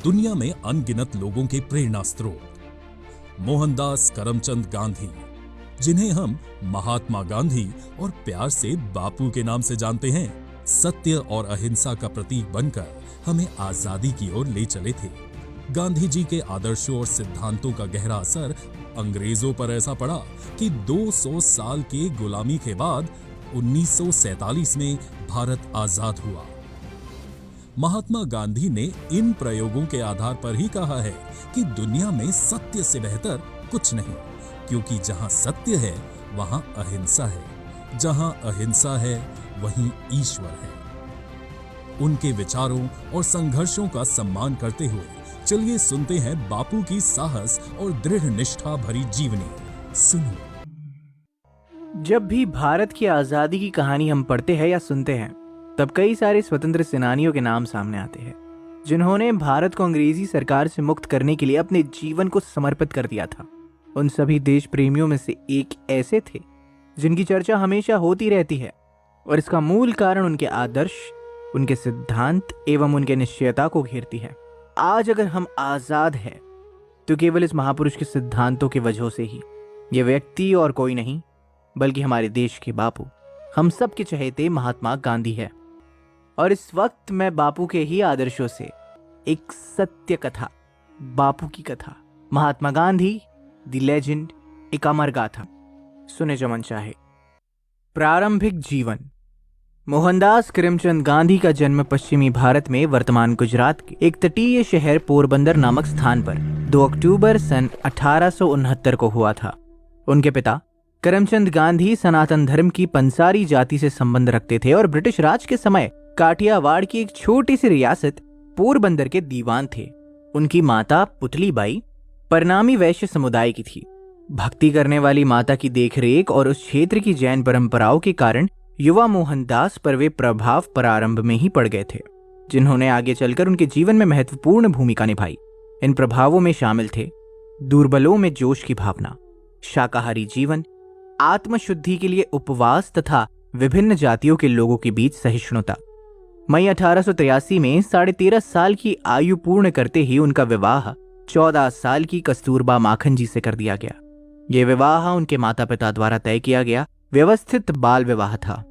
दुनिया में अनगिनत लोगों के प्रेरणा स्रोत मोहनदास करमचंद गांधी, जिन्हें हम महात्मा गांधी और प्यार से बापू के नाम से जानते हैं, सत्य और अहिंसा का प्रतीक बनकर हमें आजादी की ओर ले चले थे। गांधी जी के आदर्शों और सिद्धांतों का गहरा असर अंग्रेजों पर ऐसा पड़ा कि 200 साल की गुलामी के बाद 1947 में भारत आजाद हुआ। महात्मा गांधी ने इन प्रयोगों के आधार पर ही कहा है कि दुनिया में सत्य से बेहतर कुछ नहीं, क्योंकि जहां सत्य है वहां अहिंसा है, जहां अहिंसा है वहीं ईश्वर है। उनके विचारों और संघर्षों का सम्मान करते हुए चलिए सुनते हैं बापू की साहस और दृढ़ निष्ठा भरी जीवनी। सुनो। जब भी भारत की आजादी की कहानी हम पढ़ते हैं या सुनते हैं, तब कई सारे स्वतंत्र सेनानियों के नाम सामने आते हैं, जिन्होंने भारत को अंग्रेजी सरकार से मुक्त करने के लिए अपने जीवन को समर्पित कर दिया था। उन सभी देश प्रेमियों में से एक ऐसे थे जिनकी चर्चा हमेशा होती रहती है, और इसका मूल कारण उनके आदर्श, उनके सिद्धांत एवं उनके निश्चयता को घेरती है। आज अगर हम आजाद हैं तो केवल इस महापुरुष के सिद्धांतों की वजह से ही। ये व्यक्ति और कोई नहीं बल्कि हमारे देश के बापू, हम सब के चहेते महात्मा गांधी है। और इस वक्त मैं बापू के ही आदर्शों से एक सत्य कथा, बापू की कथा, महात्मा गांधी द लेजेंड, एक अमर गाथा सुने जो मन चाहे। प्रारंभिक जीवन। मोहनदास करमचंद गांधी का जन्म पश्चिमी भारत में वर्तमान गुजरात के एक तटीय शहर पोरबंदर नामक स्थान पर 2 अक्टूबर सन 1869 को हुआ था। उनके पिता करमचंद गांधी सनातन धर्म की पंसारी जाति से संबंध रखते थे और ब्रिटिश राज के समय काठियावाड़ की एक छोटी सी रियासत पोरबंदर के दीवान थे। उनकी माता पुतलीबाई परिणामी वैश्य समुदाय की थी। भक्ति करने वाली माता की देखरेख और उस क्षेत्र की जैन परंपराओं के कारण युवा मोहनदास पर वे प्रभाव प्रारंभ में ही पड़ गए थे, जिन्होंने आगे चलकर उनके जीवन में महत्वपूर्ण भूमिका निभाई। इन प्रभावों में शामिल थे दुर्बलों में जोश की भावना, शाकाहारी जीवन, आत्मशुद्धि के लिए उपवास तथा विभिन्न जातियों के लोगों के बीच सहिष्णुता। मई 1883 में 13.5 साल की आयु पूर्ण करते ही उनका विवाह 14 साल की कस्तूरबा माखन जी से कर दिया गया। यह विवाह उनके माता पिता द्वारा तय किया गया व्यवस्थित बाल विवाह था,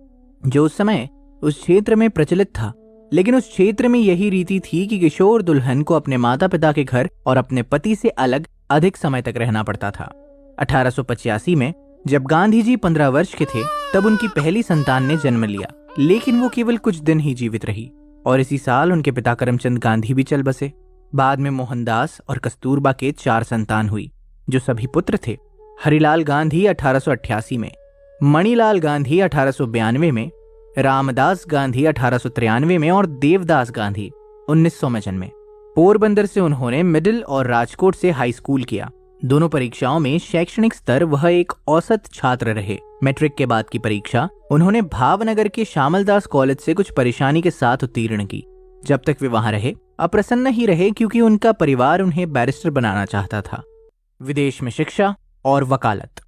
जो उस समय उस क्षेत्र में प्रचलित था। लेकिन उस क्षेत्र में यही रीति थी कि किशोर दुल्हन को अपने माता पिता के घर और अपने पति से अलग अधिक समय तक रहना पड़ता था। 1885 में जब गांधी जी 15 वर्ष के थे, तब उनकी पहली संतान ने जन्म लिया, लेकिन वो केवल कुछ दिन ही जीवित रही और इसी साल उनके पिता करमचंद गांधी भी चल बसे। बाद में मोहनदास और कस्तूरबा के 4 संतान हुई, जो सभी पुत्र थे। हरिलाल गांधी 1888 में, मणिलाल गांधी 1892 में, रामदास गांधी 1893 में और देवदास गांधी 1900 में जन्मे। पोरबंदर से उन्होंने मिडिल और राजकोट से हाई स्कूल किया। दोनों परीक्षाओं में शैक्षणिक स्तर वह एक औसत छात्र रहे। मैट्रिक के बाद की परीक्षा उन्होंने भावनगर के श्यामलदास कॉलेज से कुछ परेशानी के साथ उत्तीर्ण की। जब तक वे वहां रहे, अप्रसन्न ही रहे, क्योंकि उनका परिवार उन्हें बैरिस्टर बनाना चाहता था। विदेश में शिक्षा और वकालत।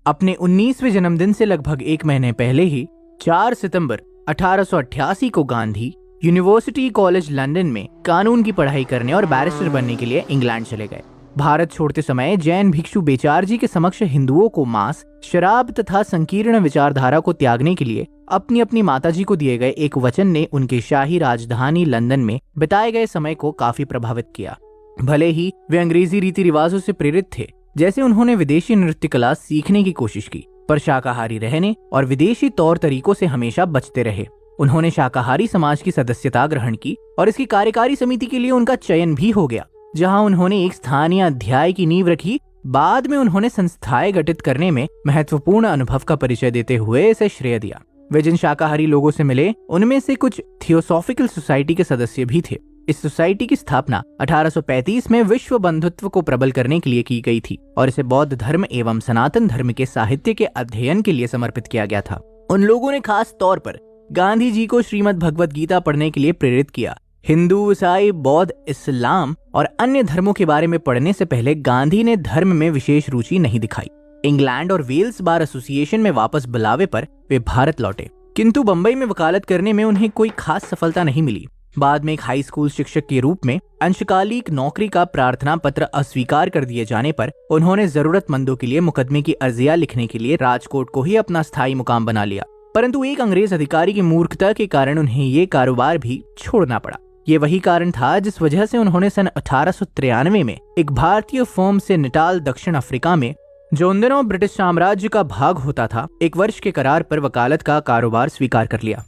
अपने 19वें जन्मदिन से लगभग 1 महीने पहले ही 4 सितंबर 1888 को गांधी यूनिवर्सिटी कॉलेज लंदन में कानून की पढ़ाई करने और बैरिस्टर बनने के लिए इंग्लैंड चले गए। भारत छोड़ते समय जैन भिक्षु बेचार जी के समक्ष हिंदुओं को मांस, शराब तथा संकीर्ण विचारधारा को त्यागने के लिए अपनी अपनी माताजी को दिए गए एक वचन ने उनके शाही राजधानी लंदन में बिताए गए समय को काफी प्रभावित किया। भले ही वे अंग्रेजी रीति रिवाजों से प्रेरित थे, जैसे उन्होंने विदेशी नृत्य कला सीखने की कोशिश की, पर शाकाहारी रहने और विदेशी तौर तरीकों से हमेशा बचते रहे। उन्होंने शाकाहारी समाज की सदस्यता ग्रहण की और इसकी कार्यकारी समिति के लिए उनका चयन भी हो गया, जहां उन्होंने एक स्थानीय अध्याय की नींव रखी। बाद में उन्होंने संस्थाएं गठित करने में महत्वपूर्ण अनुभव का परिचय देते हुए इसे श्रेय दिया। वे जिन शाकाहारी लोगों से मिले, उनमें से कुछ थियोसॉफिकल सोसाइटी के सदस्य भी थे। इस सोसाइटी की स्थापना 1835 में विश्व बंधुत्व को प्रबल करने के लिए की गई थी और इसे बौद्ध धर्म एवं सनातन धर्म के साहित्य के अध्ययन के लिए समर्पित किया गया था। उन लोगों ने खास तौर पर गांधी जी को श्रीमद् भगवत गीता पढ़ने के लिए प्रेरित किया। हिंदू, ईसाई, बौद्ध, इस्लाम और अन्य धर्मों के बारे में पढ़ने से पहले गांधी ने धर्म में विशेष रुचि नहीं दिखाई। इंग्लैंड और वेल्स बार एसोसिएशन में वापस बुलावे पर वे भारत लौटे, किंतु बंबई में वकालत करने में उन्हें कोई खास सफलता नहीं मिली। बाद में एक हाई स्कूल शिक्षक के रूप में अंशकालिक नौकरी का प्रार्थना पत्र अस्वीकार कर दिए जाने पर उन्होंने जरूरतमंदों के लिए मुकदमे की अर्जियां लिखने के लिए राजकोट को ही अपना स्थायी मुकाम बना लिया। परंतु एक अंग्रेज अधिकारी की मूर्खता के कारण उन्हें ये कारोबार भी छोड़ना पड़ा। ये वही कारण था जिस वजह से उन्होंने सन 1893 में एक भारतीय फर्म से निटाल दक्षिण अफ्रीका में, जो उन दिनों ब्रिटिश साम्राज्य का भाग होता था, 1 वर्ष के करार पर वकालत का कारोबार स्वीकार कर लिया।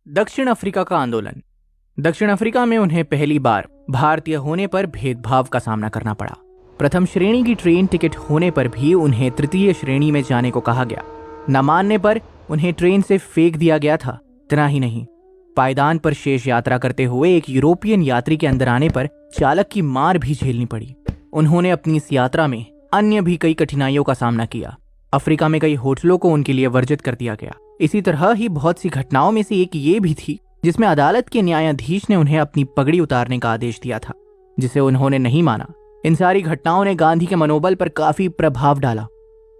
दक्षिण अफ्रीका का आंदोलन। दक्षिण अफ्रीका में उन्हें पहली बार भारतीय होने पर भेदभाव का सामना करना पड़ा। प्रथम श्रेणी की ट्रेन टिकट होने पर भी उन्हें तृतीय श्रेणी में जाने को कहा गया। न मानने पर उन्हें ट्रेन से फेंक दिया गया था। इतना ही नहीं, पायदान पर शेष यात्रा करते हुए एक यूरोपियन यात्री के अंदर आने पर चालक की मार भी झेलनी पड़ी। उन्होंने अपनी इस यात्रा में अन्य भी कई कठिनाइयों का सामना किया। अफ्रीका में कई होटलों को उनके लिए वर्जित कर दिया गया। इसी तरह ही बहुत सी घटनाओं में से एक ये भी थी जिसमें अदालत के न्यायाधीश ने उन्हें अपनी पगड़ी उतारने का आदेश दिया था, जिसे उन्होंने नहीं माना। इन सारी घटनाओं ने गांधी के मनोबल पर काफी प्रभाव डाला।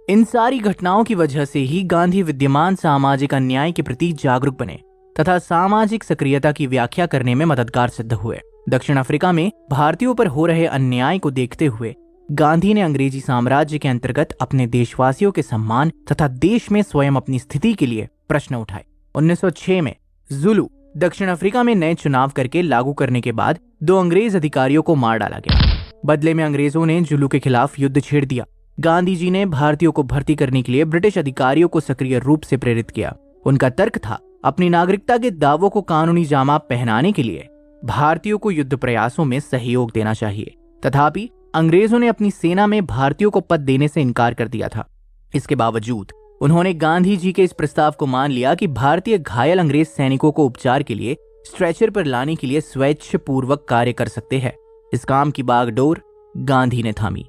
इन सारी घटनाओं की वजह से ही गांधी विद्यमान सामाजिक अन्याय के प्रति जागरूक बने तथा सामाजिक सक्रियता की व्याख्या करने में मददगार सिद्ध हुए। दक्षिण अफ्रीका में भारतीयों पर हो रहे अन्याय को देखते हुए गांधी ने अंग्रेजी साम्राज्य के अंतर्गत अपने देशवासियों के सम्मान तथा देश में स्वयं अपनी स्थिति के लिए प्रश्न उठाए। 1906 में जुलू दक्षिण अफ्रीका में नए चुनाव करके लागू करने के बाद 2 अंग्रेज अधिकारियों को मार डाला गया। बदले में अंग्रेजों ने जुलू के खिलाफ युद्ध छेड़ दिया। गांधी जी ने भारतीयों को भर्ती करने के लिए ब्रिटिश अधिकारियों को सक्रिय रूप से प्रेरित किया। उनका तर्क था, अपनी नागरिकता के दावों को कानूनी जामा पहनाने के लिए भारतीयों को युद्ध प्रयासों में सहयोग देना चाहिए। तथापि अंग्रेजों ने अपनी सेना में भारतीयों को पद देने से इनकार कर दिया था। इसके बावजूद उन्होंने गांधी जी के इस प्रस्ताव को मान लिया कि भारतीय घायल अंग्रेज सैनिकों को उपचार के लिए स्ट्रेचर पर लाने के लिए स्वेच्छपूर्वक कार्य कर सकते हैं। इस काम की बागडोर गांधी ने थामी।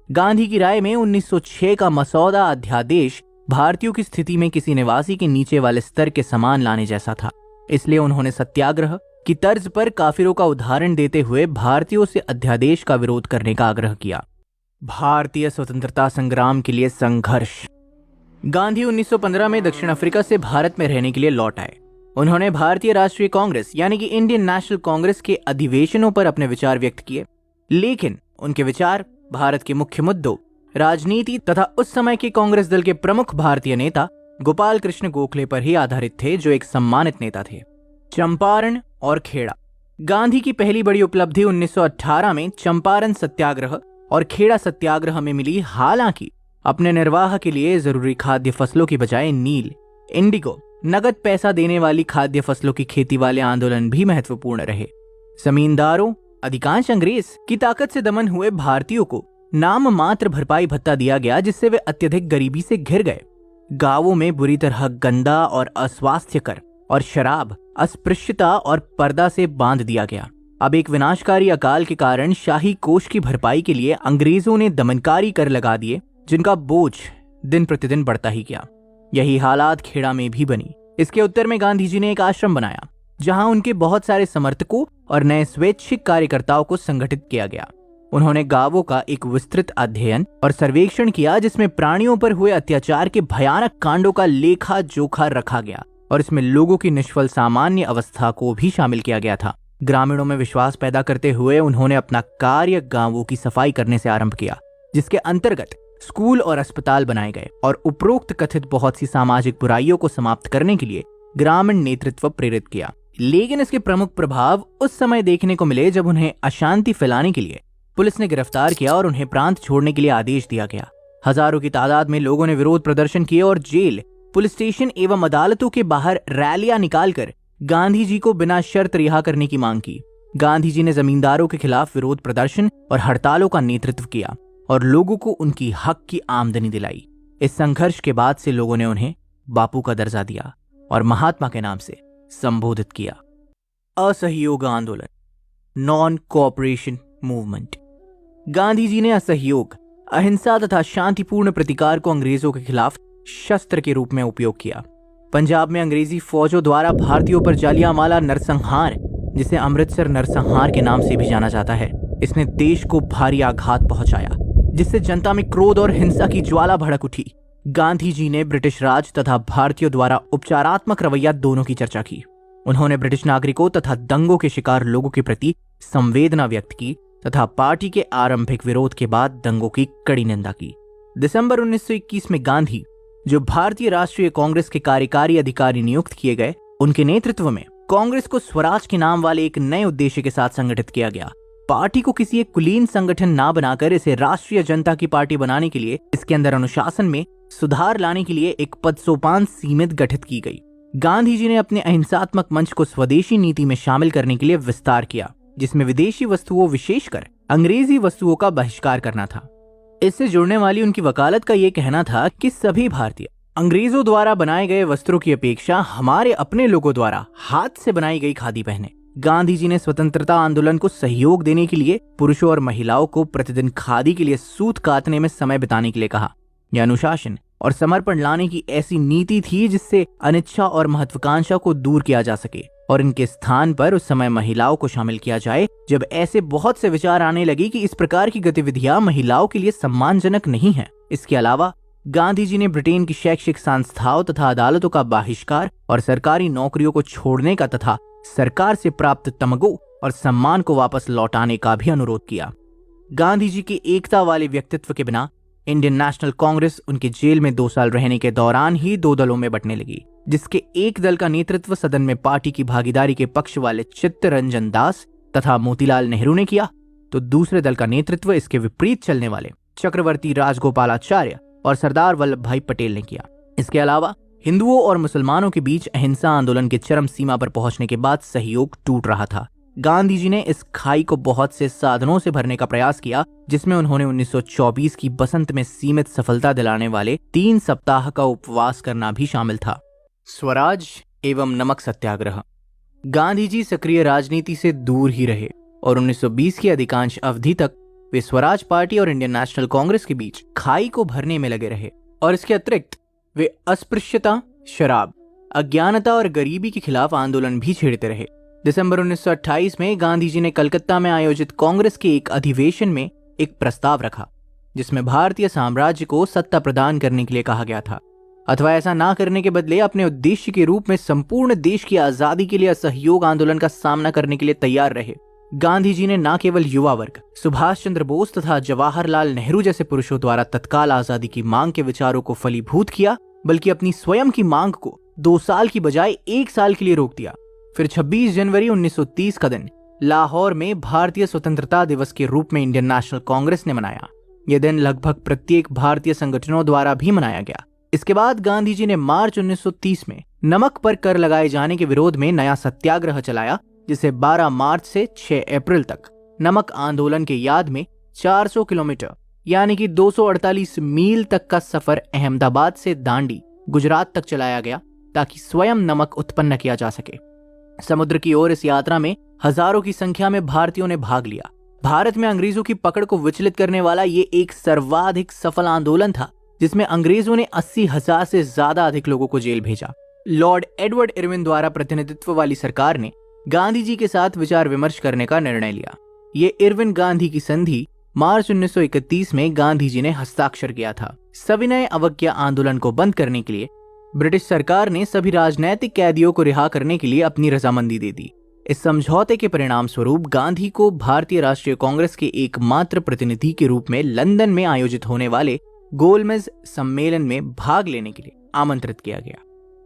गांधी की राय में 1906 का मसौदा अध्यादेश भारतीयों की स्थिति में किसी निवासी के नीचे वाले स्तर के समान लाने जैसा था। इसलिए उन्होंने सत्याग्रह की तर्ज पर काफिरों का उदाहरण देते हुए भारतीयों से अध्यादेश का विरोध करने का आग्रह किया। भारतीय स्वतंत्रता संग्राम के लिए संघर्ष। गांधी 1915 में दक्षिण अफ्रीका से भारत में रहने के लिए लौट आए। उन्होंने भारतीय राष्ट्रीय कांग्रेस यानी कि इंडियन नेशनल कांग्रेस के अधिवेशनों पर अपने विचार व्यक्त किए, लेकिन उनके विचार भारत के मुख्य मुद्दों, राजनीति तथा उस समय के कांग्रेस दल के प्रमुख भारतीय नेता गोपाल कृष्ण गोखले पर ही आधारित थे, जो एक सम्मानित नेता थे। चंपारण और खेड़ा। गांधी की पहली बड़ी उपलब्धि 1918 में चंपारण सत्याग्रह और खेड़ा सत्याग्रह में मिली। हालांकि अपने निर्वाह के लिए जरूरी खाद्य फसलों की बजाय नील, इंडिगो, नगद पैसा देने वाली खाद्य फसलों की खेती वाले आंदोलन भी महत्वपूर्ण रहे। जमींदारों, अधिकांश अंग्रेज की ताकत से दमन हुए भारतीयों को नाम मात्र भरपाई भत्ता दिया गया, जिससे वे अत्यधिक गरीबी से घिर गए। गांवों में बुरी तरह गंदा और अस्वास्थ्यकर और शराब, अस्पृश्यता और पर्दा से बांध दिया गया। अब एक विनाशकारी अकाल के कारण शाही कोष की भरपाई के लिए अंग्रेजों ने दमनकारी कर लगा दिए, जिनका बोझ दिन प्रतिदिन बढ़ता ही गया। यही हालात खेड़ा में भी बनी। इसके उत्तर में गांधी जी ने एक आश्रम बनाया, जहां उनके बहुत सारे समर्थकों और नए स्वैच्छिक कार्यकर्ताओं को संगठित किया गया। उन्होंने गांवों का एक विस्तृत अध्ययन और सर्वेक्षण किया, जिसमें प्राणियों पर हुए अत्याचार के भयानक कांडों का लेखा जोखा रखा गया और इसमें लोगों की निष्फल सामान्य अवस्था को भी शामिल किया गया था। ग्रामीणों में विश्वास पैदा करते हुए उन्होंने अपना कार्य गांवों की सफाई करने से आरंभ किया, जिसके अंतर्गत स्कूल और अस्पताल बनाए गए और उपरोक्त कथित बहुत सी सामाजिक बुराइयों को समाप्त करने के लिए ग्रामीण नेतृत्व प्रेरित किया। लेकिन इसके प्रमुख प्रभाव उस समय देखने को मिले जब उन्हें अशांति फैलाने के लिए पुलिस ने गिरफ्तार किया और उन्हें प्रांत छोड़ने के लिए आदेश दिया गया। हजारों की तादाद में लोगों ने विरोध प्रदर्शन किए और जेल, पुलिस स्टेशन एवं अदालतों के बाहर रैलियां निकालकर गांधी जी को बिना शर्त रिहा करने की मांग की। गांधी जी ने जमींदारों के खिलाफ विरोध प्रदर्शन और हड़तालों का नेतृत्व किया और लोगों को उनकी हक की आमदनी दिलाई। इस संघर्ष के बाद से लोगों ने उन्हें बापू का दर्जा दिया और महात्मा के नाम से संबोधित किया। असहयोग आंदोलन, non cooperation movement. Gandhi ji ने असहयोग, अहिंसा तथा शांतिपूर्ण प्रतिकार को अंग्रेजों के खिलाफ शस्त्र के रूप में उपयोग किया। पंजाब में अंग्रेजी फौजों द्वारा भारतीयों पर जालियांवाला नरसंहार, जिसे अमृतसर नरसंहार के नाम से भी जाना जाता है, इसने देश को भारी आघात पहुंचाया, जिससे जनता में क्रोध और हिंसा की ज्वाला भड़क उठी। गांधी जी ने ब्रिटिश राज तथा भारतीयों द्वारा उपचारात्मक रवैया दोनों की चर्चा की। उन्होंने ब्रिटिश नागरिकों तथा दंगों के शिकार लोगों के प्रति संवेदना व्यक्त की तथा पार्टी के आरंभिक विरोध के बाद दंगों की कड़ी निंदा की। दिसंबर 1921 में गांधी, जो भारतीय राष्ट्रीय कांग्रेस के कार्यकारी अधिकारी नियुक्त किए गए, उनके नेतृत्व में कांग्रेस को स्वराज के नाम वाले एक नए उद्देश्य के साथ संगठित किया गया। पार्टी को किसी एक कुलीन संगठन ना बनाकर इसे राष्ट्रीय जनता की पार्टी बनाने के लिए इसके अंदर अनुशासन में सुधार लाने के लिए एक पदसोपान सीमित गठित की गई। गांधी जी ने अपने अहिंसात्मक मंच को स्वदेशी नीति में शामिल करने के लिए विस्तार किया, जिसमें विदेशी वस्तुओं विशेषकर अंग्रेजी वस्तुओं का बहिष्कार करना था। इससे जुड़ने वाली उनकी वकालत का ये कहना था कि सभी भारतीय अंग्रेजों द्वारा बनाए गए वस्त्रों की अपेक्षा हमारे अपने लोगों द्वारा हाथ से बनाई गई खादी पहने। गांधी जी ने स्वतंत्रता आंदोलन को सहयोग देने के लिए पुरुषों और महिलाओं को प्रतिदिन खादी के लिए सूत काटने में समय बिताने के लिए कहा। यह अनुशासन और समर्पण लाने की ऐसी नीति थी जिससे अनिच्छा और महत्वाकांक्षा को दूर किया जा सके और इनके स्थान पर उस समय महिलाओं को शामिल किया जाए, जब ऐसे बहुत से विचार आने लगे कि इस प्रकार की गतिविधियां महिलाओं के लिए सम्मानजनक नहीं है। इसके अलावा गांधी जी ने ब्रिटेन की शैक्षिक संस्थाओं तथा अदालतों का बहिष्कार और सरकारी नौकरियों को छोड़ने का तथा सरकार से प्राप्त तमगों और सम्मान को वापस लौटाने का भी अनुरोध किया। गांधी जी के एकता वाले व्यक्तित्व के बिना इंडियन नेशनल कांग्रेस उनके जेल में 2 साल रहने के दौरान ही 2 दलों में बंटने लगी, जिसके एक दल का नेतृत्व सदन में पार्टी की भागीदारी के पक्ष वाले चित्तरंजन दास तथा मोतीलाल नेहरू ने किया, तो दूसरे दल का नेतृत्व इसके विपरीत चलने वाले चक्रवर्ती राजगोपालाचार्य और सरदार वल्लभ भाई पटेल ने किया। इसके अलावा हिंदुओं और मुसलमानों के बीच अहिंसा आंदोलन के चरम सीमा पर पहुंचने के बाद सहयोग टूट रहा था। गांधी जी ने इस खाई को बहुत से साधनों से भरने का प्रयास किया, जिसमें उन्होंने 1924 की बसंत में सीमित सफलता दिलाने वाले 3 सप्ताह का उपवास करना भी शामिल था। स्वराज एवं नमक सत्याग्रह। गांधी जी सक्रिय राजनीति से दूर ही रहे और 1920 की अधिकांश अवधि तक वे स्वराज पार्टी और इंडियन नेशनल कांग्रेस के बीच खाई को भरने में लगे रहे और इसके अतिरिक्त वे अस्पृश्यता, शराब, अज्ञानता और गरीबी के खिलाफ आंदोलन भी छेड़ते रहे। दिसंबर 1928 में गांधी जी ने कलकत्ता में आयोजित कांग्रेस के एक अधिवेशन में एक प्रस्ताव रखा, जिसमें भारतीय साम्राज्य को सत्ता प्रदान करने के लिए कहा गया था, अथवा ऐसा ना करने के बदले अपने उद्देश्य के रूप में संपूर्ण देश की आजादी के लिए असहयोग आंदोलन का सामना करने के लिए तैयार रहे। गांधी जी ने न केवल युवा वर्ग, सुभाष चंद्र बोस तथा जवाहरलाल नेहरू जैसे पुरुषों द्वारा तत्काल आजादी की मांग के विचारों को फलीभूत किया, बल्कि अपनी स्वयं की मांग को 2 साल की बजाय 1 साल के लिए रोक दिया। फिर 26 जनवरी 1930 का दिन लाहौर में भारतीय स्वतंत्रता दिवस के रूप में इंडियन नेशनल कांग्रेस ने मनाया। यह दिन लगभग प्रत्येक भारतीय संगठनों द्वारा भी मनाया गया। इसके बाद गांधी जी ने मार्च 1930 में नमक पर कर लगाए जाने के विरोध में नया सत्याग्रह चलाया, जिसे 12 मार्च से 6 अप्रैल तक नमक आंदोलन के याद में 400 किलोमीटर यानी कि 248 मील तक का सफर अहमदाबाद से दांडी, गुजरात तक चलाया गया, ताकि स्वयं नमक उत्पन्न किया जा सके। समुद्र की ओर इस यात्रा में हजारों की संख्या में भारतीयों ने भाग लिया। भारत में अंग्रेजों की पकड़ को विचलित करने वाला ये एक सर्वाधिक सफल आंदोलन था, जिसमें अंग्रेजों ने 80,000 से ज्यादा अधिक लोगों को जेल भेजा। लॉर्ड एडवर्ड इरविन द्वारा प्रतिनिधित्व वाली सरकार ने गांधी जी के साथ विचार विमर्श करने का निर्णय लिया। ये इरविन गांधी की संधि मार्च 1931 में गांधी जी ने हस्ताक्षर किया था। सविनय अवज्ञा आंदोलन को बंद करने के लिए ब्रिटिश सरकार ने सभी राजनैतिक कैदियों को रिहा करने के लिए अपनी रजामंदी दे दी। इस समझौते के परिणाम स्वरूप गांधी को भारतीय राष्ट्रीय कांग्रेस के एकमात्र प्रतिनिधि के रूप में लंदन में आयोजित होने वाले गोलमेज सम्मेलन में भाग लेने के लिए आमंत्रित किया गया।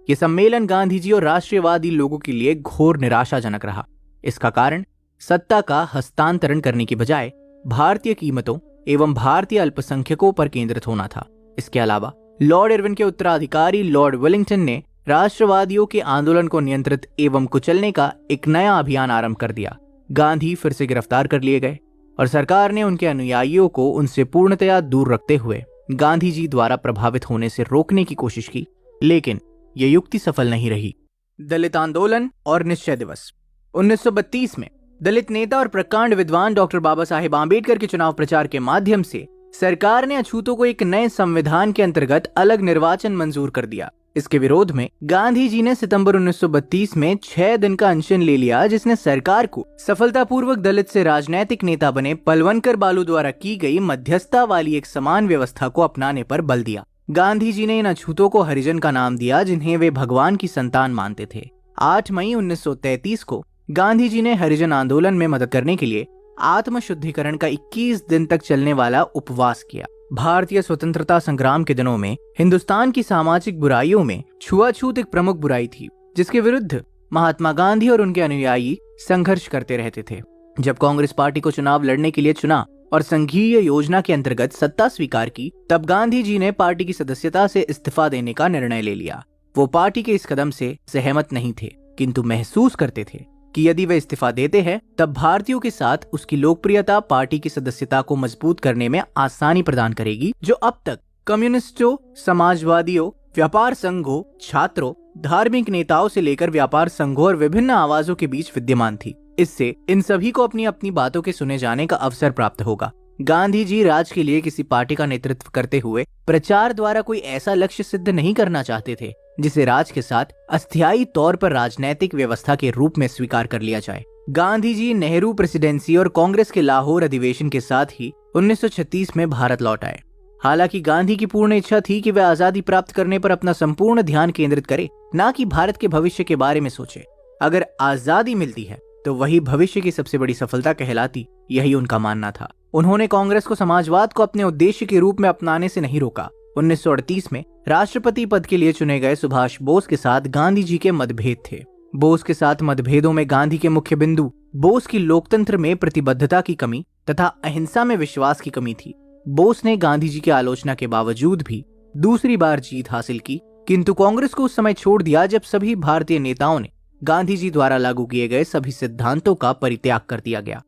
यह सम्मेलन गांधी जी और राष्ट्रीयवादी लोगों के लिए घोर निराशाजनक रहा। इसका कारण सत्ता का हस्तांतरण करने की बजाय भारतीय कीमतों एवं भारतीय अल्पसंख्यकों पर केंद्रित होना था। इसके अलावा लॉर्ड इरविन के उत्तराधिकारी लॉर्ड वेलिंगटन ने राष्ट्रवादियों के आंदोलन को नियंत्रित एवं कुचलने का एक नया अभियान आरंभ कर दिया। गांधी फिर से गिरफ्तार कर लिए गए और सरकार ने उनके अनुयायियों को उनसे पूर्णतया दूर रखते हुए गांधी जी द्वारा प्रभावित होने से रोकने की कोशिश की, लेकिन यह युक्ति सफल नहीं रही। दलित आंदोलन और निश्चय दिवस। 1932 में दलित नेता और प्रकांड विद्वान डॉक्टर बाबा साहेब आम्बेडकर के चुनाव प्रचार के माध्यम से सरकार ने अछूतों को एक नए संविधान के अंतर्गत अलग निर्वाचन मंजूर कर दिया। इसके विरोध में गांधी जी ने सितंबर 1932 में 6 दिन का अनशन ले लिया, जिसने सरकार को सफलतापूर्वक दलित से राजनीतिक नेता बने पलवनकर बालू द्वारा की गई मध्यस्थता वाली एक समान व्यवस्था को अपनाने पर बल दिया। गांधी जी ने इन अछूतों को हरिजन का नाम दिया, जिन्हें वे भगवान की संतान मानते थे। 8 मई 1933 को गांधी जी ने हरिजन आंदोलन में मदद करने के लिए आत्मशुद्धिकरण का 21 दिन तक चलने वाला उपवास किया। भारतीय स्वतंत्रता संग्राम के दिनों में हिंदुस्तान की सामाजिक बुराइयों में छुआछूत एक प्रमुख बुराई थी, जिसके विरुद्ध महात्मा गांधी और उनके अनुयायी संघर्ष करते रहते थे। जब कांग्रेस पार्टी को चुनाव लड़ने के लिए चुना और संघीय योजना के अंतर्गत सत्ता स्वीकार की, तब गांधी जी ने पार्टी की सदस्यता से इस्तीफा देने का निर्णय ले लिया। वो पार्टी के इस कदम से सहमत नहीं थे, किंतु महसूस करते थे कि यदि वे इस्तीफा देते हैं तब भारतीयों के साथ उसकी लोकप्रियता पार्टी की सदस्यता को मजबूत करने में आसानी प्रदान करेगी, जो अब तक कम्युनिस्टों, समाजवादियों, व्यापार संघों, छात्रों, धार्मिक नेताओं से लेकर व्यापार संघों और विभिन्न आवाजों के बीच विद्यमान थी। इससे इन सभी को अपनी अपनी बातों के सुने जाने का अवसर प्राप्त होगा। गांधी जी राज के लिए किसी पार्टी का नेतृत्व करते हुए प्रचार द्वारा कोई ऐसा लक्ष्य सिद्ध नहीं करना चाहते थे जिसे राज के साथ अस्थायी तौर पर राजनैतिक व्यवस्था के रूप में स्वीकार कर लिया जाए। गांधी जी नेहरू प्रेसिडेंसी और कांग्रेस के लाहौर अधिवेशन के साथ ही 1936 में भारत लौट आए। हालांकि गांधी की पूर्ण इच्छा थी कि वे आजादी प्राप्त करने पर अपना संपूर्ण ध्यान केंद्रित करें, न कि भारत के भविष्य के बारे में सोचे। अगर आजादी मिलती है तो वही भविष्य की सबसे बड़ी सफलता कहलाती, यही उनका मानना था। उन्होंने कांग्रेस को समाजवाद को अपने उद्देश्य के रूप में अपनाने से नहीं रोका। 1938 में राष्ट्रपति पद के लिए चुने गए सुभाष बोस के साथ गांधी जी के मतभेद थे। बोस के साथ मतभेदों में गांधी के मुख्य बिंदु बोस की लोकतंत्र में प्रतिबद्धता की कमी तथा अहिंसा में विश्वास की कमी थी। बोस ने गांधी जी की आलोचना के बावजूद भी दूसरी बार जीत हासिल की, किंतु कांग्रेस को उस समय छोड़ दिया जब सभी भारतीय नेताओं ने गांधी जी द्वारा लागू किए गए सभी सिद्धांतों का परित्याग कर दिया गया।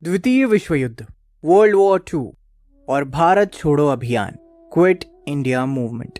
द्वितीय विश्व युद्ध, वर्ल्ड वॉर II और भारत छोड़ो अभियान, क्विट इंडिया मूवमेंट।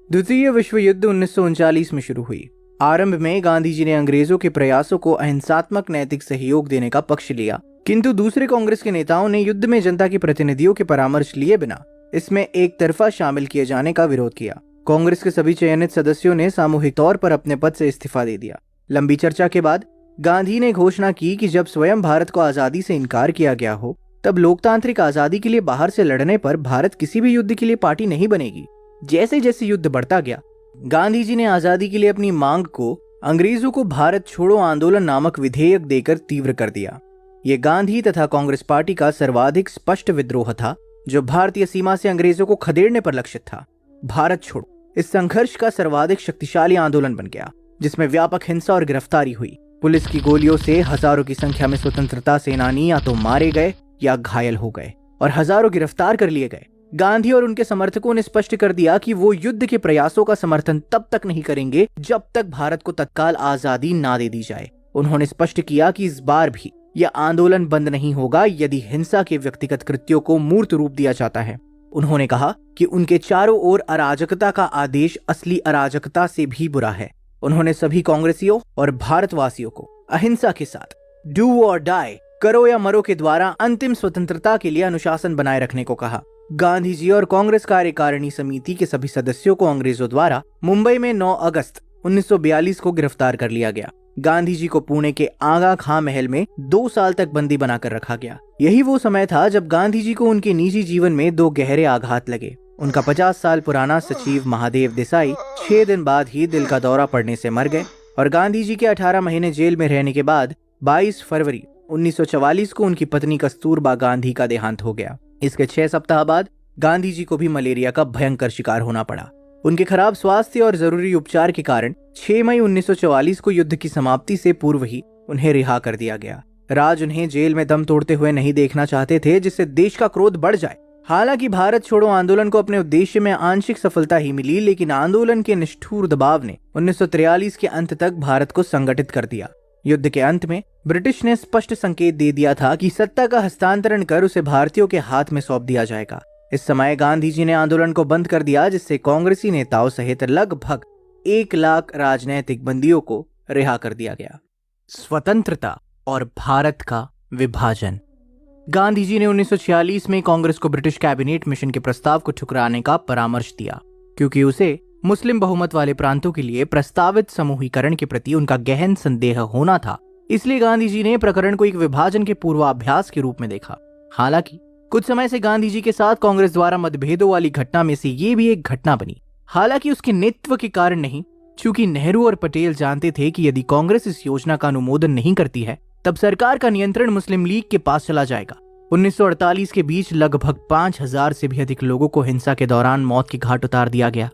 द्वितीय विश्व युद्ध 1939 में शुरू हुई। आरंभ में गांधी जी ने अंग्रेजों के प्रयासों को अहिंसात्मक नैतिक सहयोग देने का पक्ष लिया, किंतु दूसरे कांग्रेस के नेताओं ने युद्ध में जनता के प्रतिनिधियों के परामर्श लिए बिना इसमें एक तरफा शामिल किए जाने का विरोध किया। कांग्रेस के सभी चयनित सदस्यों ने सामूहिक तौर पर अपने पद से इस्तीफा दे दिया। लंबी चर्चा के बाद गांधी ने घोषणा की कि जब स्वयं भारत को आजादी से इनकार किया गया हो, तब लोकतांत्रिक आजादी के लिए बाहर से लड़ने पर भारत किसी भी युद्ध के लिए पार्टी नहीं बनेगी। जैसे जैसे युद्ध बढ़ता गया, गांधी जी ने आजादी के लिए अपनी मांग को अंग्रेजों को भारत छोड़ो आंदोलन नामक विधेयक देकर तीव्र कर दिया। ये गांधी तथा कांग्रेस पार्टी का सर्वाधिक स्पष्ट विद्रोह था, जो भारतीय सीमा से अंग्रेजों को खदेड़ने पर लक्षित था। भारत छोड़ो इस संघर्ष का सर्वाधिक शक्तिशाली आंदोलन बन गया, जिसमें व्यापक हिंसा और गिरफ्तारी हुई। पुलिस की गोलियों से हजारों की संख्या में स्वतंत्रता सेनानी या तो मारे गए या घायल हो गए और हजारों गिरफ्तार कर लिए गए। गांधी और उनके समर्थकों ने स्पष्ट कर दिया कि वो युद्ध के प्रयासों का समर्थन तब तक नहीं करेंगे जब तक भारत को तत्काल आजादी ना दे दी जाए। उन्होंने स्पष्ट किया कि इस बार भी यह आंदोलन बंद नहीं होगा यदि हिंसा के व्यक्तिगत कृत्यों को मूर्त रूप दिया जाता है। उन्होंने कहा कि उनके चारों ओर अराजकता का आदेश असली अराजकता से भी बुरा है। उन्होंने सभी कांग्रेसियों और भारतवासियों को अहिंसा के साथ डू और डाई, करो या मरो के द्वारा अंतिम स्वतंत्रता के लिए अनुशासन बनाए रखने को कहा। गांधी जी और कांग्रेस कार्यकारिणी समिति के सभी सदस्यों को अंग्रेजों द्वारा मुंबई में 9 अगस्त 1942 को गिरफ्तार कर लिया गया। गांधी जी को पुणे के आगा खां महल में 2 साल तक बंदी बनाकर रखा गया। यही वो समय था जब गांधी जी को उनके निजी जीवन में 2 गहरे आघात लगे। उनका 50 साल पुराना सचिव महादेव देसाई 6 दिन बाद ही दिल का दौरा पड़ने से मर गए और गांधी जी के 18 महीने जेल में रहने के बाद 22 फरवरी 1944 को उनकी पत्नी कस्तूरबा गांधी का देहांत हो गया। इसके 6 सप्ताह बाद गांधी जी को भी मलेरिया का भयंकर शिकार होना पड़ा। उनके खराब स्वास्थ्य और जरूरी उपचार के कारण 6 मई 1944 को युद्ध की समाप्ति से पूर्व ही उन्हें रिहा कर दिया गया। राज उन्हें जेल में दम तोड़ते हुए नहीं देखना चाहते थे, जिससे देश का क्रोध बढ़ जाए। हालांकि भारत छोड़ो आंदोलन को अपने उद्देश्य में आंशिक सफलता ही मिली, लेकिन आंदोलन के निष्ठुर दबाव ने 1943 के अंत तक भारत को संगठित कर दिया। युद्ध के अंत में ब्रिटिश ने स्पष्ट संकेत दे दिया था कि सत्ता का हस्तांतरण कर उसे भारतीयों के हाथ में सौंप दिया जाएगा। इस समय गांधी जी ने आंदोलन को बंद कर दिया, जिससे कांग्रेसी नेताओं सहित लगभग 1 लाख राजनैतिक बंदियों को रिहा कर दिया गया। स्वतंत्रता और भारत का विभाजन। गांधी जी ने 1946 में कांग्रेस को ब्रिटिश कैबिनेट मिशन के प्रस्ताव को ठुकराने का परामर्श दिया, क्योंकि उसे मुस्लिम बहुमत वाले प्रांतों के लिए प्रस्तावित समूहीकरण के प्रति उनका गहन संदेह होना था। इसलिए गांधी जी ने प्रकरण को एक विभाजन के पूर्वाभ्यास के रूप में देखा। हालांकि कुछ समय से गांधी जी के साथ कांग्रेस द्वारा मतभेदों वाली घटना में से ये भी एक घटना बनी। हालांकि उसके नेतृत्व के कारण नहीं, चूंकि नेहरू और पटेल जानते थे कि यदि कांग्रेस इस योजना का अनुमोदन नहीं करती है तब सरकार का नियंत्रण मुस्लिम लीग के पास चला जाएगा। 1948 के बीच लगभग 5000 से भी अधिक लोगों को हिंसा के दौरान मौत के घाट उतार दिया गया।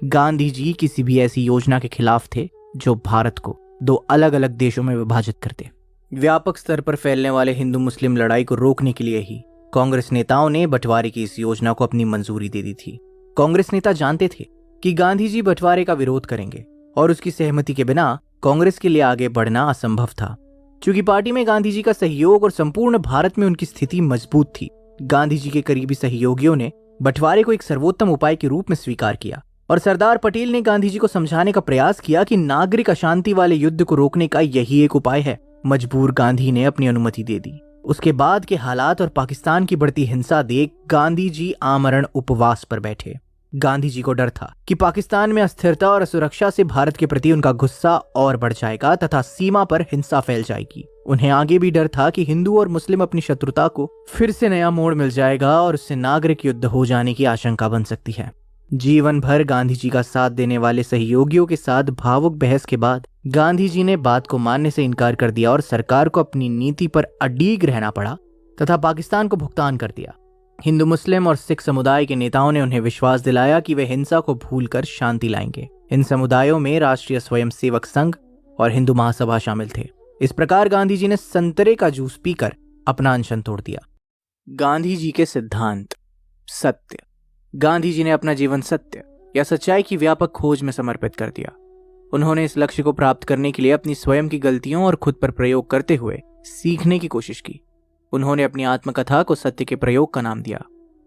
गांधी जी किसी भी ऐसी योजना के खिलाफ थे जो भारत को दो अलग अलग देशों में विभाजित करते। व्यापक स्तर पर फैलने वाले हिंदू मुस्लिम लड़ाई को रोकने के लिए ही कांग्रेस नेताओं ने बंटवारे की इस योजना को अपनी मंजूरी दे दी थी। कांग्रेस नेता जानते थे कि गांधी जी बंटवारे का विरोध करेंगे और उसकी सहमति के बिना कांग्रेस के लिए आगे बढ़ना असंभव था। क्योंकि पार्टी में गांधी जी का सहयोग और संपूर्ण भारत में उनकी स्थिति मजबूत थी, गांधी जी के करीबी सहयोगियों ने बंटवारे को एक सर्वोत्तम उपाय के रूप में स्वीकार किया और सरदार पटेल ने गांधी जी को समझाने का प्रयास किया कि नागरिक अशांति वाले युद्ध को रोकने का यही एक उपाय है। मजबूर गांधी ने अपनी अनुमति दे दी। उसके बाद के हालात और पाकिस्तान की बढ़ती हिंसा देख गांधी जी आमरण उपवास पर बैठे। गांधी जी को डर था कि पाकिस्तान में अस्थिरता और असुरक्षा से भारत के प्रति उनका गुस्सा और बढ़ जाएगा तथा सीमा पर हिंसा फैल जाएगी। उन्हें आगे भी डर था कि हिंदू और मुस्लिम अपनी शत्रुता को फिर से नया मोड़ मिल जाएगा और उससे नागरिक युद्ध हो जाने की आशंका बन सकती है। जीवन भर गांधी जी का साथ देने वाले सहयोगियों के साथ भावुक बहस के बाद गांधी जी ने बात को मानने से इनकार कर दिया और सरकार को अपनी नीति पर अडिग रहना पड़ा तथा पाकिस्तान को भुगतान कर दिया। हिंदू मुस्लिम और सिख समुदाय के नेताओं ने उन्हें विश्वास दिलाया कि वे हिंसा को भूलकर शांति लाएंगे। इन समुदायों में राष्ट्रीय स्वयंसेवक संघ और हिंदू महासभा शामिल थे। इस प्रकार गांधी जी ने संतरे का जूस पीकर अपना अनशन तोड़ दिया। गांधी जी के सिद्धांत। सत्य। गांधी जी ने अपना जीवन सत्य या सच्चाई की व्यापक खोज में समर्पित कर दिया। उन्होंने इस लक्ष्य को प्राप्त करने के लिए अपनी स्वयं की गलतियों और खुद पर प्रयोग करते हुए सीखने की कोशिश की। उन्होंने अपनी आत्मकथा को सत्य के प्रयोग का नाम दिया।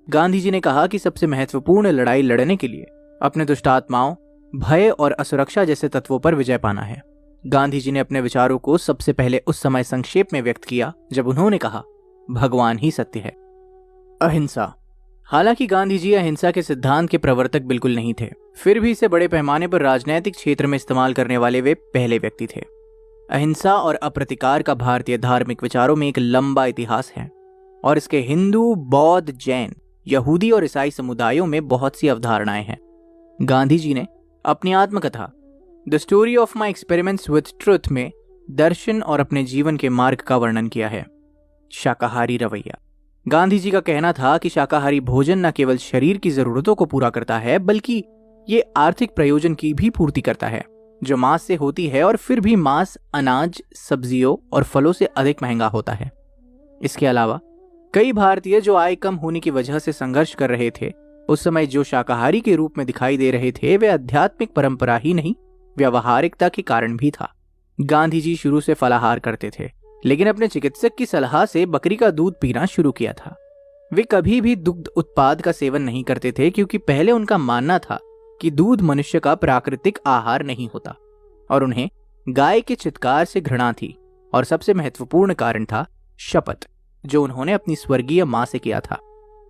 गांधी जी ने कहा कि सबसे महत्वपूर्ण लड़ाई लड़ने के लिए अपने दुष्टात्माओं, भय और असुरक्षा जैसे तत्वों पर विजय पाना है। गांधी जी ने अपने विचारों को सबसे पहले उस समय संक्षेप में व्यक्त किया जब उन्होंने कहा, भगवान ही सत्य है। अहिंसा। हालांकि गांधी जी अहिंसा के सिद्धांत के प्रवर्तक बिल्कुल नहीं थे, फिर भी इसे बड़े पैमाने पर राजनैतिक क्षेत्र में इस्तेमाल करने वाले वे पहले व्यक्ति थे। अहिंसा और अप्रतिकार का भारतीय धार्मिक विचारों में एक लंबा इतिहास है और इसके हिंदू, बौद्ध, जैन, यहूदी और ईसाई समुदायों में बहुत सी अवधारणाएं हैं। गांधी जी ने अपनी आत्मकथा the story of my experiments with truth में दर्शन और अपने जीवन के मार्ग का वर्णन किया है। शाकाहारी रवैया। गांधी जी का कहना था कि शाकाहारी भोजन न केवल शरीर की जरूरतों को पूरा करता है बल्कि ये आर्थिक प्रयोजन की भी पूर्ति करता है जो मांस से होती है, और फिर भी मांस अनाज, सब्जियों और फलों से अधिक महंगा होता है। इसके अलावा कई भारतीय जो आय कम होने की वजह से संघर्ष कर रहे थे, उस समय जो शाकाहारी के रूप में दिखाई दे रहे थे, वे आध्यात्मिक परंपरा ही नहीं व्यावहारिकता के कारण भी था। गांधी जी शुरू से फलाहार करते थे, लेकिन अपने चिकित्सक की सलाह से बकरी का दूध पीना शुरू किया था। वे कभी भी दुग्ध उत्पाद का सेवन नहीं करते थे क्योंकि पहले उनका मानना था कि दूध मनुष्य का प्राकृतिक आहार नहीं होता और उन्हें गाय के चित्कार से घृणा थी। और सबसे महत्वपूर्ण कारण था शपथ, जो उन्होंने अपनी स्वर्गीय मां से किया था।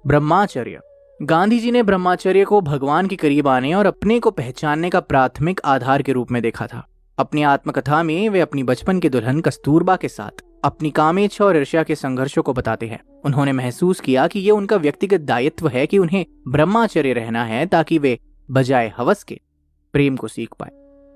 ब्रह्माचर्य। गांधी जी ने ब्रह्माचर्य को भगवान के करीब आने और अपने को पहचानने का प्राथमिक आधार के रूप में देखा था। अपनी आत्मकथा में वे अपनी बचपन की दुल्हन कस्तूरबा के साथ अपनी कामेच्छा और ईर्ष्या के संघर्षों को बताते हैं। उन्होंने महसूस किया कि ये उनका व्यक्तिगत दायित्व है कि उन्हें ब्रह्माचर्य रहना है ताकि वे बजाय हवस के प्रेम को सीख पाए।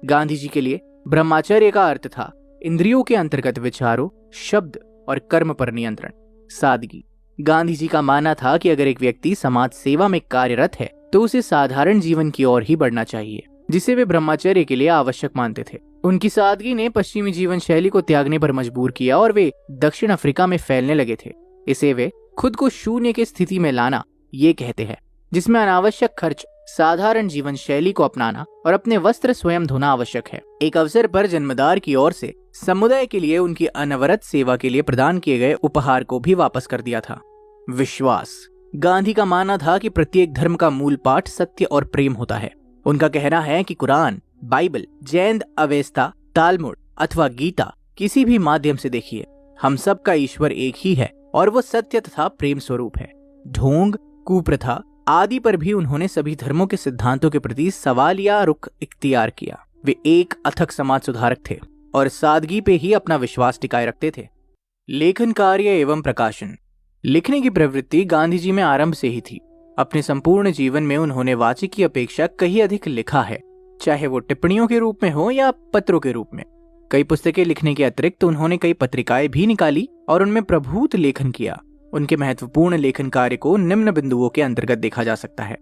गांधी जी के लिए ब्रह्माचर्य का अर्थ था इंद्रियों के अंतर्गत विचारों, शब्द और कर्म पर नियंत्रण। सादगी। गांधी जी का मानना था कि अगर एक व्यक्ति समाज सेवा में कार्यरत है तो उसे साधारण जीवन की ओर ही बढ़ना चाहिए, जिसे वे ब्रह्मचर्य के लिए आवश्यक मानते थे। उनकी सादगी ने पश्चिमी जीवन शैली को त्यागने पर मजबूर किया और वे दक्षिण अफ्रीका में फैलने लगे थे। इसे वे खुद को शून्य की स्थिति में लाना ये कहते हैं, जिसमें अनावश्यक खर्च, साधारण जीवन शैली को अपनाना और अपने वस्त्र स्वयं धोना आवश्यक है। एक अवसर पर जन्मदार की ओर से समुदाय के लिए उनकी अनवरत सेवा के लिए प्रदान किए गए उपहार को भी वापस कर दिया था। विश्वास। गांधी का मानना था कि प्रत्येक धर्म का मूल पाठ सत्य और प्रेम होता है। उनका कहना है कि कुरान, बाइबल, जैन अवेस्ता, तालमुड अथवा गीता किसी भी माध्यम से देखिए, हम सब का ईश्वर एक ही है और वो सत्य तथा प्रेम स्वरूप है। ढोंग, कुप्रथा आदि पर भी उन्होंने सभी धर्मों के सिद्धांतों के प्रति सवाल या रुख इख्तियार किया। वे एक अथक समाज सुधारक थे और सादगी पे ही अपना विश्वास टिकाए रखते थे। लेखन कार्य एवं प्रकाशन। लिखने की प्रवृत्ति गांधी जी में आरंभ से ही थी। अपने संपूर्ण जीवन में उन्होंने वाचिक की अपेक्षा कहीं अधिक लिखा है। चाहे वो टिप्पणियों के रूप में हो या पत्रों के रूप में। कई पुस्तकें लिखने के अतिरिक्त उन्होंने कई पत्रिकाएं भी निकाली और उनमें प्रभुत लेखन किया। उनके महत्वपूर्ण लेखन कार्य को निम्न बिंदुओं के अंतर्गत देखा जा सकता है।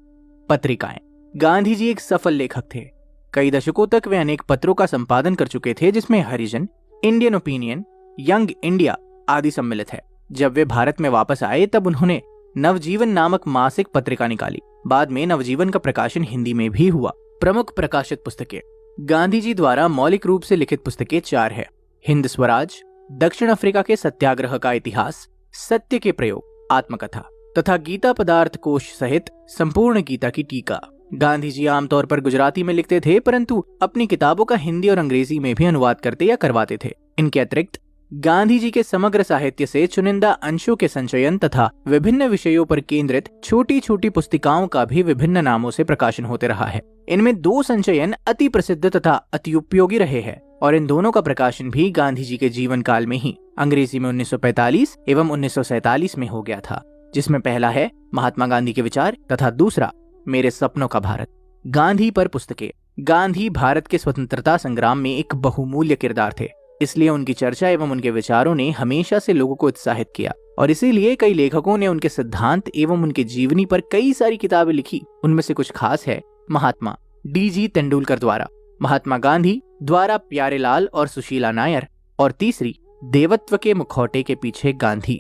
पत्रिकाएं। गांधी जी एक सफल लेखक थे। कई दशकों तक वे अनेक पत्रों का संपादन कर चुके थे, जिसमें हरिजन, इंडियन ओपिनियन, यंग इंडिया आदि सम्मिलित है। जब वे भारत में वापस आए तब उन्होंने नवजीवन नामक मासिक पत्रिका निकाली। बाद में नवजीवन का प्रकाशन हिंदी में भी हुआ। प्रमुख प्रकाशित पुस्तकें। गांधी जी द्वारा मौलिक रूप से लिखित पुस्तकें 4 है। हिंद स्वराज, दक्षिण अफ्रीका के सत्याग्रह का इतिहास, सत्य के प्रयोग, आत्मकथा तथा गीता पदार्थ कोश सहित संपूर्ण गीता की टीका। गांधी जी आमतौर पर गुजराती में लिखते थे, परंतु अपनी किताबों का हिंदी और अंग्रेजी में भी अनुवाद करते या करवाते थे। इनके अतिरिक्त गांधी जी के समग्र साहित्य से चुनिंदा अंशों के संचयन तथा विभिन्न विषयों पर केंद्रित छोटी छोटी पुस्तिकाओं का भी विभिन्न नामों से प्रकाशन होते रहा है। इनमें 2 संचयन अति प्रसिद्ध तथा अति उपयोगी रहे हैं और इन दोनों का प्रकाशन भी गांधी जी के जीवन काल में ही अंग्रेजी में 1945 एवं 1947 में हो गया था, जिसमें पहला है महात्मा गांधी के विचार तथा दूसरा मेरे सपनों का भारत। गांधी पर पुस्तकें। गांधी भारत के स्वतंत्रता संग्राम में एक बहुमूल्य किरदार थे, इसलिए उनकी चर्चा एवं उनके विचारों ने हमेशा से लोगों को उत्साहित किया और इसीलिए कई लेखकों ने उनके सिद्धांत एवं उनके जीवनी पर कई सारी किताबें लिखी। उनमें से कुछ खास है महात्मा D.G. तेंदुलकर द्वारा, महात्मा गांधी द्वारा प्यारेलाल और सुशीला नायर, और तीसरी देवत्व के मुखौटे के पीछे गांधी।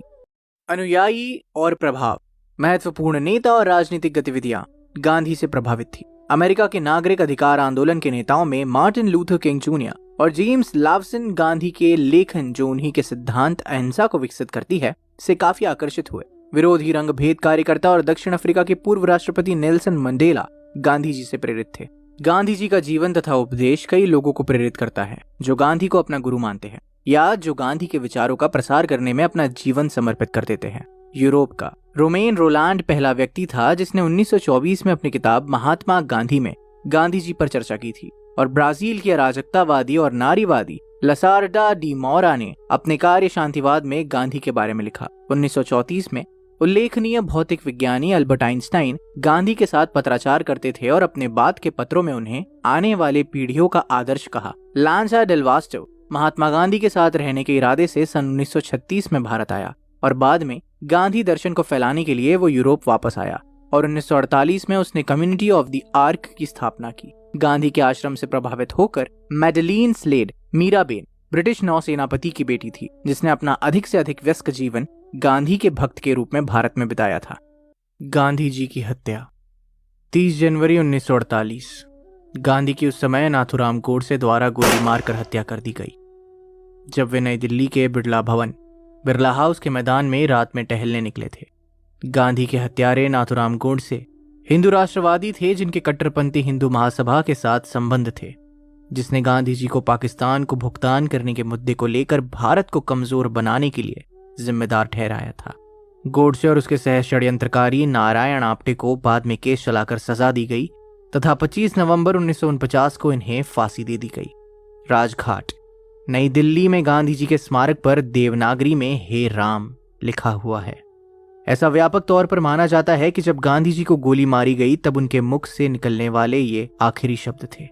अनुयायी और प्रभाव। महत्वपूर्ण नेता और राजनीतिक गतिविधियां गांधी से प्रभावित थी। अमेरिका के नागरिक अधिकार आंदोलन के नेताओं में मार्टिन लूथर किंग जूनियर और जेम्स लावसन गांधी के लेखन, जो उन्हीं के सिद्धांत अहिंसा को विकसित करती है, से काफी आकर्षित हुए। विरोधी रंग भेद कार्यकर्ता और दक्षिण अफ्रीका के पूर्व राष्ट्रपति नेल्सन मंडेला गांधी जी से प्रेरित थे। गांधी जी का जीवन तथा उपदेश कई लोगों को प्रेरित करता है जो गांधी को अपना गुरु मानते हैं या जो गांधी के विचारों का प्रसार करने में अपना जीवन समर्पित कर देते हैं। यूरोप का रोमेन रोलांड पहला व्यक्ति था जिसने 1924 में अपनी किताब महात्मा गांधी में गांधी जी पर चर्चा की थी, और ब्राजील के अराजकतावादी और नारीवादी लसार्डा डी मोरा ने अपने कार्य शांतिवाद में गांधी के बारे में लिखा। 1934 में उल्लेखनीय भौतिक विज्ञानी अल्बर्ट आइंस्टाइन गांधी के साथ पत्राचार करते थे और अपने बाद के पत्रों में उन्हें आने वाले पीढ़ियों का आदर्श कहा। लांजा डेल वास्टो महात्मा गांधी के साथ रहने के इरादे से सन 1936 में भारत आया और बाद में गांधी दर्शन को फैलाने के लिए वो यूरोप वापस आया और 1948 में उसने कम्युनिटी ऑफ द आर्क की स्थापना की। गांधी के आश्रम से प्रभावित होकर मैडलीन स्लेड मीराबेन ब्रिटिश नौसेनापति की बेटी थी, जिसने अपना अधिक से अधिक व्यस्त जीवन गांधी के भक्त के रूप में भारत में बिताया था। गांधी जी की हत्या 30 जनवरी 1948। गांधी की उस समय नाथूराम गोडसे द्वारा गोली मारकर हत्या कर दी गई जब वे नई दिल्ली के बिरला हाउस के मैदान में रात में टहलने निकले थे। गांधी के हत्यारे नाथूराम गोडसे हिंदू राष्ट्रवादी थे जिनके कट्टरपंथी हिंदू महासभा के साथ संबंध थे, जिसने गांधी जी को पाकिस्तान को भुगतान करने के मुद्दे को लेकर भारत को कमजोर बनाने के लिए जिम्मेदार ठहराया था। गोडसे और उसके सह षड्यंत्रकारी नारायण आप्टे को बाद में केस चलाकर सजा दी गई तथा 25 नवंबर 1949 को इन्हें फांसी दे दी गई। राजघाट नई दिल्ली में गांधी जी के स्मारक पर देवनागरी में हे राम लिखा हुआ है। ऐसा व्यापक तौर पर माना जाता है कि जब गांधी जी को गोली मारी गई तब उनके मुख से निकलने वाले ये आखिरी शब्द थे।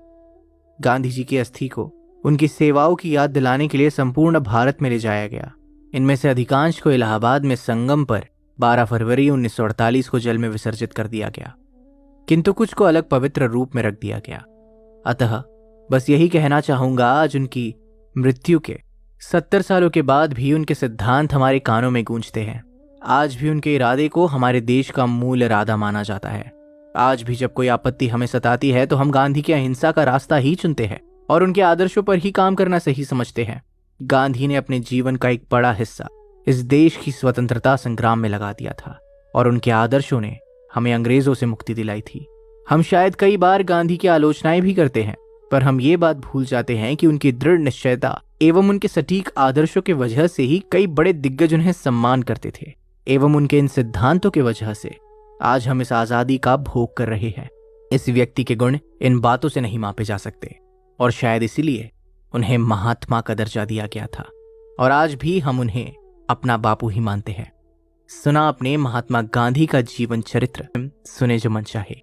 गांधी जी की अस्थि को उनकी सेवाओं की याद दिलाने के लिए संपूर्ण भारत में ले जाया गया। इनमें से अधिकांश को इलाहाबाद में संगम पर 12 फरवरी 1948 को जल में विसर्जित कर दिया गया, किंतु कुछ को अलग पवित्र रूप में रख दिया गया। अतः बस यही कहना चाहूंगा, आज उनकी मृत्यु के 70 सालों के बाद भी उनके सिद्धांत हमारे कानों में गूंजते हैं। आज भी उनके इरादे को हमारे देश का मूल इरादा माना जाता है। आज भी जब कोई आपत्ति हमें सताती है तो हम गांधी की अहिंसा का रास्ता ही चुनते हैं और उनके आदर्शों पर ही काम करना सही समझते हैं। गांधी ने अपने जीवन का एक बड़ा हिस्सा इस देश की स्वतंत्रता संग्राम में लगा दिया था और उनके आदर्शों ने हमें अंग्रेजों से मुक्ति दिलाई थी। हम शायद कई बार गांधी की आलोचनाएं भी करते हैं, पर हम ये बात भूल जाते हैं कि उनकी दृढ़ निश्चयता एवं उनके सटीक आदर्शों के वजह से ही कई बड़े दिग्गज उन्हें सम्मान करते थे एवं उनके इन सिद्धांतों की वजह से आज हम इस आजादी का भोग कर रहे हैं। इस व्यक्ति के गुण इन बातों से नहीं मापे जा सकते और शायद इसीलिए उन्हें महात्मा का दर्जा दिया गया था और आज भी हम उन्हें अपना बापू ही मानते हैं। सुना आपने महात्मा गांधी का जीवन चरित्र, सुने जो मन चाहे।